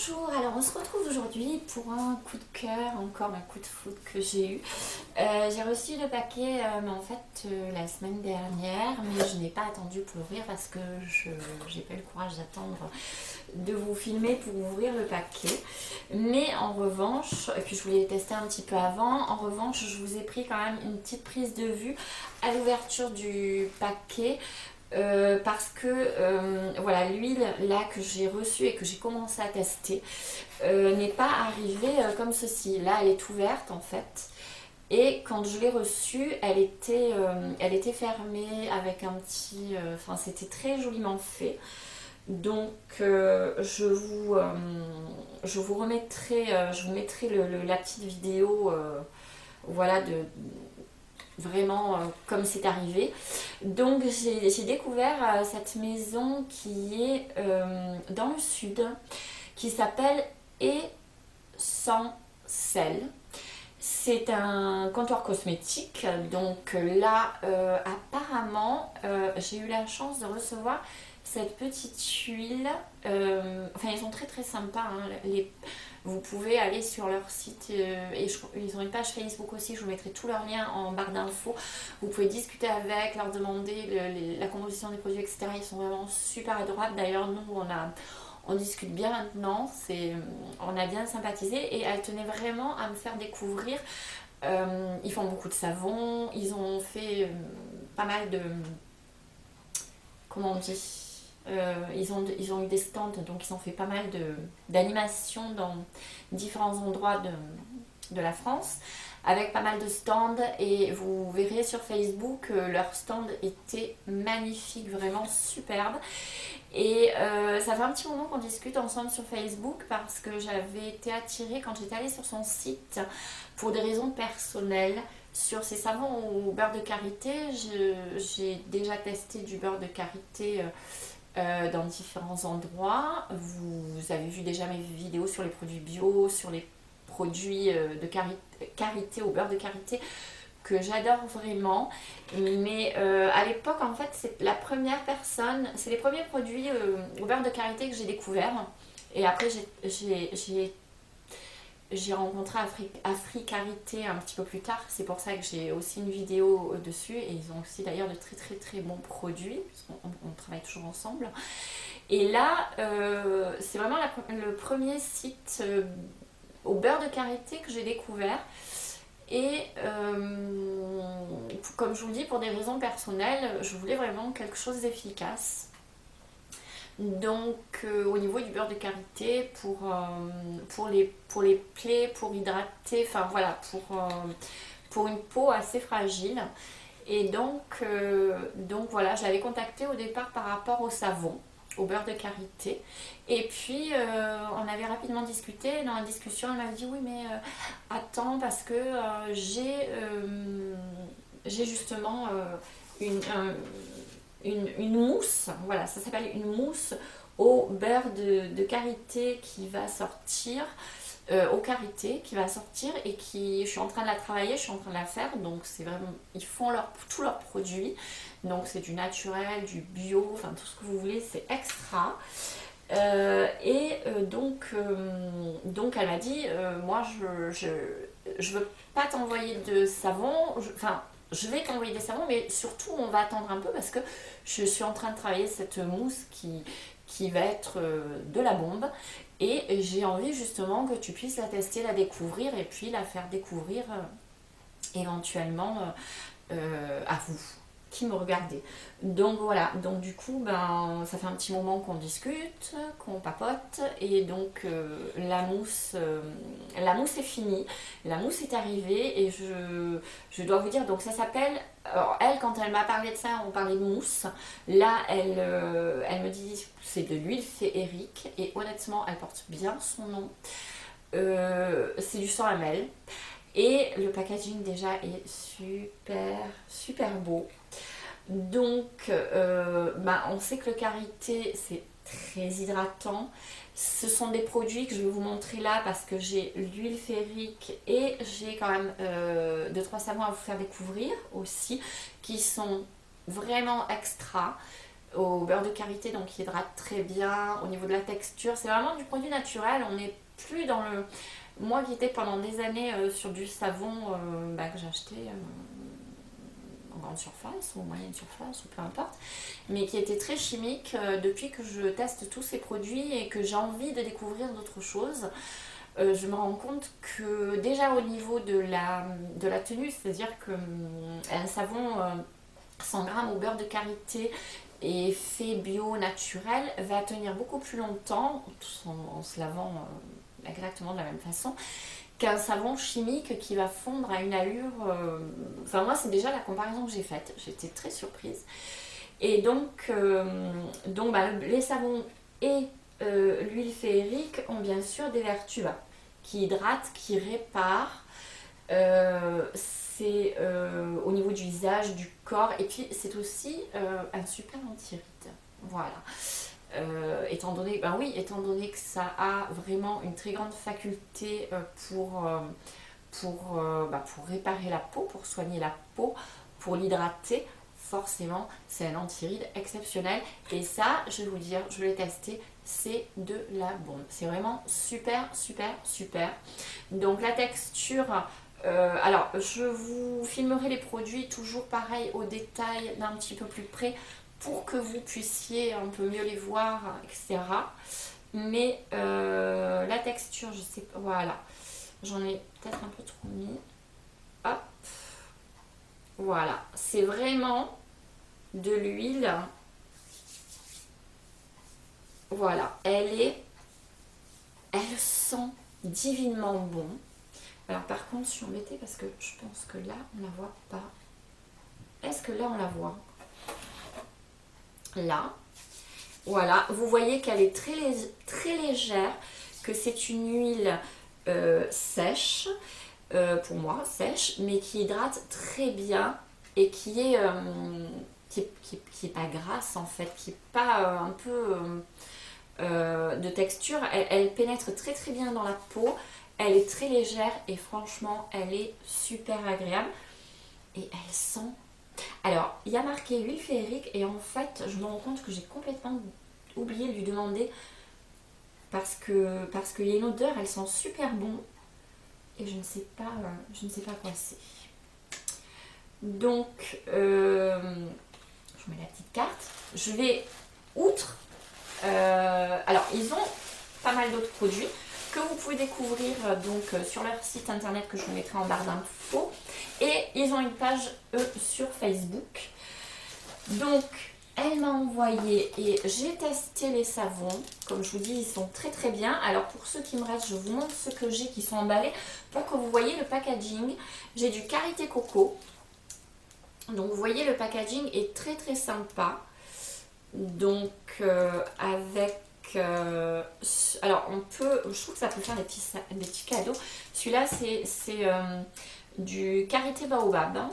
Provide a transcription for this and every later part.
Bonjour, alors on se retrouve aujourd'hui pour un coup de cœur, encore un coup de foudre que j'ai eu. J'ai reçu le paquet la semaine dernière, mais je n'ai pas attendu pour l'ouvrir parce que je n'ai pas eu le courage d'attendre de vous filmer pour ouvrir le paquet. Mais en revanche, et puis je voulais tester un petit peu avant, en revanche je vous ai pris quand même une petite prise de vue à l'ouverture du paquet. Parce que voilà, l'huile là que j'ai reçue et que j'ai commencé à tester n'est pas arrivée comme ceci. Là elle est ouverte en fait, et quand je l'ai reçue elle était fermée avec un petit enfin c'était très joliment fait. Donc je vous remettrai je vous mettrai la petite vidéo voilà de vraiment comme c'est arrivé. Donc j'ai découvert cette maison qui est dans le sud, qui s'appelle Et sans sel. C'est un comptoir cosmétique. Donc là, apparemment, j'ai eu la chance de recevoir cette petite huile. Enfin, ils sont très très sympas. Hein. Vous pouvez aller sur leur site et ils ont une page Facebook aussi. Je vous mettrai tous leurs liens en barre d'infos. Vous pouvez discuter avec, leur demander la composition des produits, etc. Ils sont vraiment super adorables. D'ailleurs, nous, on discute bien maintenant, on a bien sympathisé et elle tenait vraiment à me faire découvrir. Ils font beaucoup de savon, ils ont fait pas mal de... Comment on dit ils ont eu des stands, donc ils ont fait pas mal d'animations dans différents endroits de la France, avec pas mal de stands, et vous verrez sur Facebook leur stand était magnifique, vraiment superbe. Et ça fait un petit moment qu'on discute ensemble sur Facebook parce que j'avais été attirée quand j'étais allée sur son site pour des raisons personnelles sur ses savons au beurre de karité. J'ai déjà testé du beurre de karité dans différents endroits. Vous avez vu déjà mes vidéos sur les produits bio, sur les produits de karité au beurre de karité que j'adore vraiment. Mais à l'époque, en fait, c'est les premiers produits au beurre de karité que j'ai découvert. Et après, j'ai rencontré Africarité un petit peu plus tard. C'est pour ça que j'ai aussi une vidéo dessus. Et ils ont aussi d'ailleurs de très très très bons produits, parce qu'on travaille toujours ensemble. Et là, c'est vraiment le premier site au beurre de karité que j'ai découvert. Et comme je vous le dis, pour des raisons personnelles, je voulais vraiment quelque chose d'efficace. Donc au niveau du beurre de karité, pour les plaies, pour hydrater, enfin voilà, pour une peau assez fragile. Et donc voilà, je l'avais contacté au départ par rapport au savon, au beurre de karité. Et puis on avait rapidement discuté. Dans la discussion, elle m'avait dit oui mais attends, parce que j'ai justement une mousse, voilà, ça s'appelle une mousse au beurre de karité qui va sortir, au karité qui va sortir, et je suis en train de la travailler, je suis en train de la faire. Donc c'est vraiment, ils font tous leurs produits, donc c'est du naturel, du bio, enfin tout ce que vous voulez, c'est extra. Donc elle m'a dit moi je veux pas t'envoyer de savon, enfin je vais t'envoyer des savons, mais surtout on va attendre un peu parce que je suis en train de travailler cette mousse qui va être de la bombe, et j'ai envie justement que tu puisses la tester, la découvrir, et puis la faire découvrir éventuellement à vous qui me regardez. Donc voilà, donc du coup ça fait un petit moment qu'on discute, qu'on papote, et donc la mousse est finie, la mousse est arrivée, et je dois vous dire, donc ça s'appelle, alors elle, quand elle m'a parlé de ça, on parlait de mousse, là elle me dit c'est de l'huile féerique, et honnêtement elle porte bien son nom. C'est du 100 ml. Et le packaging déjà est super super beau. Donc on sait que le karité c'est très hydratant. Ce sont des produits que je vais vous montrer là parce que j'ai l'huile féerique et j'ai quand même 2-3 savons à vous faire découvrir aussi, qui sont vraiment extra. au beurre de karité, donc qui hydrate très bien. Au niveau de la texture, c'est vraiment du produit naturel. On n'est plus dans le... Moi qui étais pendant des années sur du savon que j'ai acheté en grande surface ou moyenne surface ou peu importe, mais qui était très chimique, depuis que je teste tous ces produits et que j'ai envie de découvrir d'autres choses, je me rends compte que déjà au niveau de la tenue, c'est-à-dire que un savon 100 grammes au beurre de karité et fait bio naturel va tenir beaucoup plus longtemps en se lavant exactement de la même façon qu'un savon chimique qui va fondre à une allure. Enfin, moi, c'est déjà la comparaison que j'ai faite. J'étais très surprise. Et donc, les savons et l'huile féerique ont bien sûr des vertus qui hydratent, qui réparent. C'est au niveau du visage, du corps, et puis c'est aussi un super anti-rides. Voilà. Étant donné que ça a vraiment une très grande faculté pour réparer la peau, pour soigner la peau, pour l'hydrater, forcément c'est un anti-rides exceptionnel. Et ça, je vais vous dire, je l'ai testé, c'est de la bombe. C'est vraiment super, super, super. Donc la texture... alors, je vous filmerai les produits toujours pareil au détail d'un petit peu plus près pour que vous puissiez un peu mieux les voir, etc. Mais la texture, je sais pas, voilà. J'en ai peut-être un peu trop mis. Hop. Voilà. C'est vraiment de l'huile. Voilà. Elle sent divinement bon. Alors par contre, je suis embêtée parce que je pense que là, on la voit pas. Est-ce que là, on la voit? Là. Voilà. Vous voyez qu'elle est très légère, que c'est une huile sèche, pour moi, sèche, mais qui hydrate très bien et qui est pas grasse en fait, qui est pas un peu de texture. Elle pénètre très très bien dans la peau. Elle est très légère et franchement, elle est super agréable. Et elle sent... Alors, il y a marqué huile féerique et en fait, je me rends compte que j'ai complètement oublié de lui demander parce qu'il y a une odeur, elle sent super bon et je ne sais pas quoi c'est. Donc, je mets la petite carte. Je vais outre... alors, ils ont pas mal d'autres produits que vous pouvez découvrir sur leur site internet que je vous mettrai en barre d'infos. Et ils ont une page, eux, sur Facebook. Donc, elle m'a envoyé et j'ai testé les savons. Comme je vous dis, ils sont très très bien. Alors, pour ceux qui me restent, je vous montre ceux que j'ai qui sont emballés pour que vous voyez le packaging. J'ai du karité coco. Donc, vous voyez, le packaging est très très sympa. Donc, avec... alors je trouve que ça peut faire des petits cadeaux. Celui-là c'est du karité baobab, hein,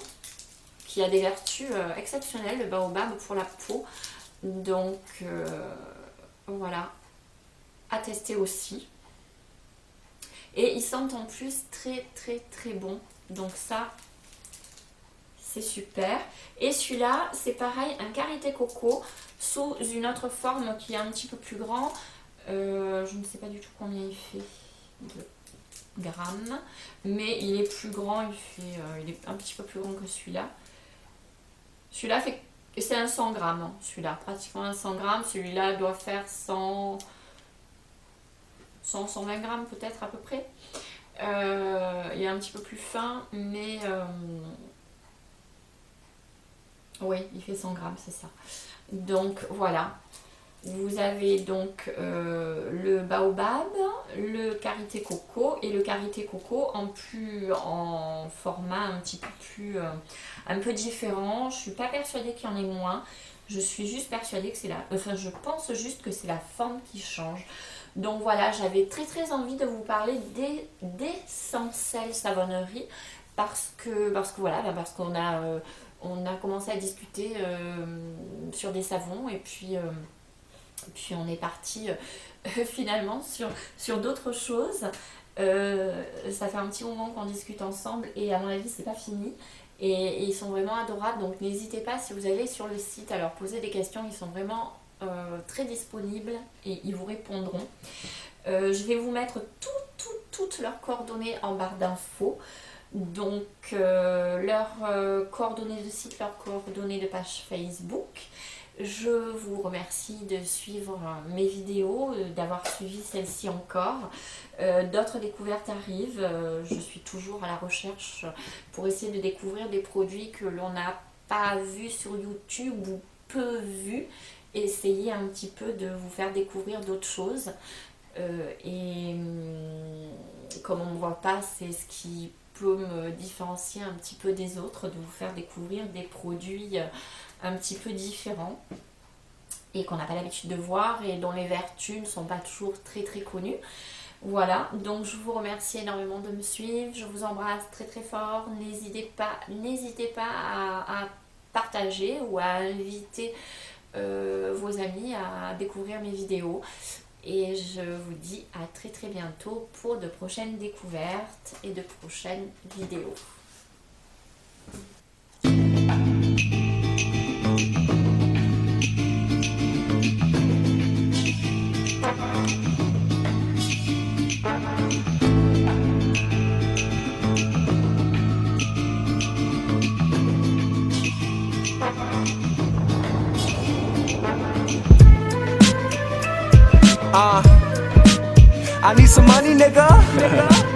qui a des vertus exceptionnelles, le baobab pour la peau. Donc voilà, à tester aussi. Et ils sentent en plus très très très bon. Donc ça, c'est super. Et celui-là, c'est pareil, un karité coco sous une autre forme qui est un petit peu plus grand. Je ne sais pas du tout combien il fait de grammes, mais il est plus grand, il est un petit peu plus grand que celui-là. Celui-là fait, c'est un 100 grammes, hein, celui-là, pratiquement un 100 grammes. Celui-là doit faire 120 grammes peut-être à peu près. Il est un petit peu plus fin, mais oui, il fait 100 grammes, c'est ça. Donc voilà, vous avez donc le baobab, le karité coco et le karité coco en format un petit peu plus, un peu différent. Je suis pas persuadée qu'il y en ait moins. Je suis juste persuadée que je pense juste que c'est la forme qui change. Donc voilà, j'avais très très envie de vous parler d'Essentiel Savonnerie parce qu'on a commencé à discuter sur des savons et puis on est parti finalement sur d'autres choses. Ça fait un petit moment qu'on discute ensemble et à mon avis c'est pas fini. et ils sont vraiment adorables. Donc n'hésitez pas, si vous allez sur le site, à leur poser des questions. Ils sont vraiment très disponibles et ils vous répondront. Je vais vous mettre toutes leurs coordonnées en barre d'infos. Donc leurs coordonnées de site, leurs coordonnées de page Facebook. Je vous remercie de suivre mes vidéos, d'avoir suivi celle-ci encore. D'autres découvertes arrivent. Je suis toujours à la recherche pour essayer de découvrir des produits que l'on n'a pas vus sur YouTube ou peu vus. Essayer un petit peu de vous faire découvrir d'autres choses. Et comme on ne me voit pas, c'est ce qui peut me différencier un petit peu des autres, de vous faire découvrir des produits un petit peu différents et qu'on n'a pas l'habitude de voir et dont les vertus ne sont pas toujours très connues. Voilà, donc je vous remercie énormément de me suivre, je vous embrasse très fort. N'hésitez pas à partager ou à inviter vos amis à découvrir mes vidéos. Et je vous dis à très bientôt pour de prochaines découvertes et de prochaines vidéos. I need some money, nigga.